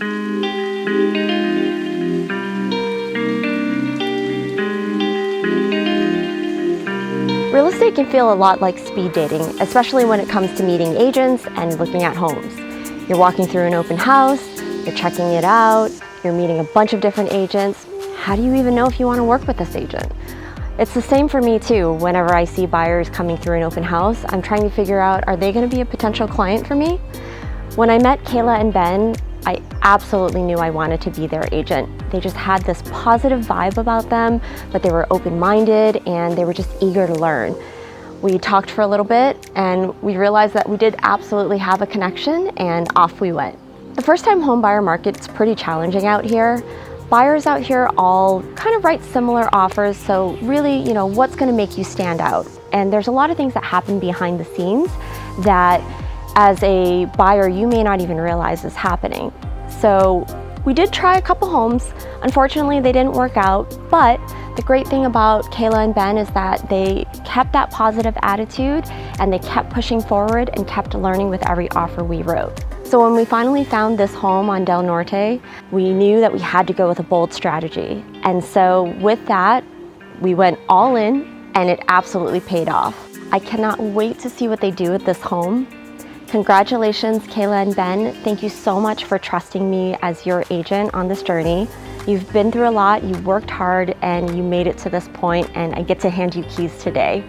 Real estate can feel a lot like speed dating, especially when it comes to meeting agents and looking at homes. You're walking through an open house, you're checking it out, you're meeting a bunch of different agents. How do you even know if you want to work with this agent? It's the same for me too. Whenever I see buyers coming through an open house, I'm trying to figure out, are they going to be a potential client for me? When I met Kaela and Ben, I absolutely knew I wanted to be their agent. They just had this positive vibe about them, but they were open-minded and they were just eager to learn. We talked for a little bit and we realized that we did absolutely have a connection, and off we went. The first-time home buyer market's pretty challenging out here. Buyers out here all kind of write similar offers, so really, what's going to make you stand out? And there's a lot of things that happen behind the scenes that as a buyer, you may not even realize is happening. So we did try a couple homes. Unfortunately, they didn't work out, but the great thing about Kaela and Ben is that they kept that positive attitude and they kept pushing forward and kept learning with every offer we wrote. So when we finally found this home on Del Norte, we knew that we had to go with a bold strategy. And so with that, we went all in and it absolutely paid off. I cannot wait to see what they do with this home. Congratulations, Kaela and Ben. Thank you so much for trusting me as your agent on this journey. You've been through a lot, you worked hard, and you made it to this point, and I get to hand you keys today.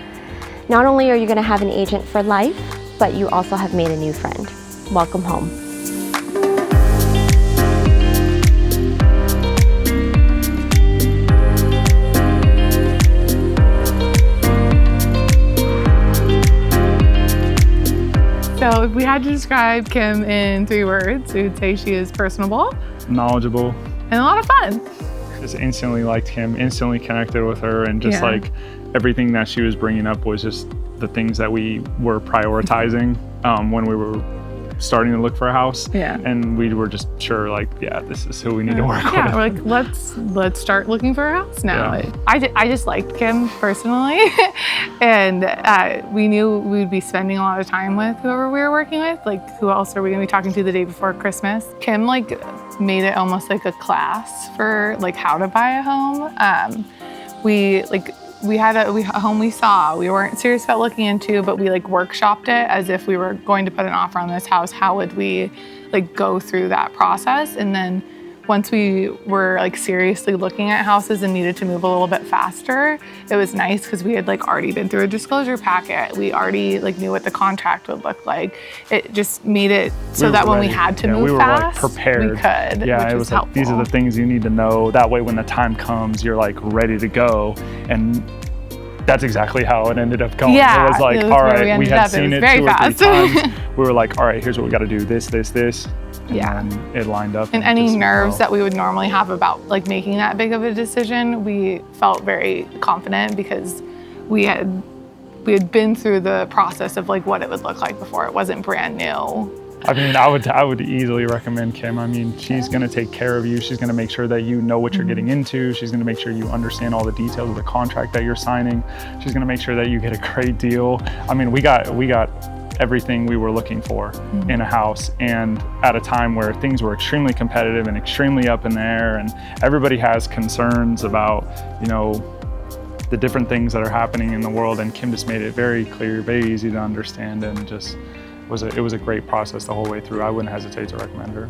Not only are you going to have an agent for life, but you also have made a new friend. Welcome home. So if we had to describe Kim in 3 words, we would say she is personable, knowledgeable, and a lot of fun. Just instantly liked Kim, instantly connected with her, and just like everything that she was bringing up was just the things that we were prioritizing when we were starting to look for a house. And we were just sure, like, this is who we need to work with. We're like, let's start looking for a house now. I just liked Kim personally, and we knew we'd be spending a lot of time with whoever we were working with. Like, who else are we gonna be talking to the day before Christmas? Kim made it almost like a class for how to buy a home. We had a home we saw. We weren't serious about looking into, but we workshopped it as if we were going to put an offer on this house. How would we go through that process? And then once we were seriously looking at houses and needed to move a little bit faster, it was nice because we had already been through a disclosure packet. We already knew what the contract would look like. It just made it so that when we had to move fast, prepared. We could. Yeah, it was these are the things you need to know. That way, when the time comes, you're ready to go. And that's exactly how it ended up going. Yeah, it was all right, we had seen it 2 or 3 times. We were like, all right, here's what we got to do, this. And then it lined up. And any nerves that we would normally have about making that big of a decision, we felt very confident because we had been through the process of what it would look like before. It wasn't brand new. I mean, I would easily recommend Kim. I mean, she's going to take care of you. She's going to make sure that you know what you're getting into. She's going to make sure you understand all the details of the contract that you're signing. She's going to make sure that you get a great deal. I mean, we got everything we were looking for in a house, and at a time where things were extremely competitive and extremely up in the air, and everybody has concerns about, the different things that are happening in the world. And Kim just made it very clear, very easy to understand, and just it was a great process the whole way through. I wouldn't hesitate to recommend her.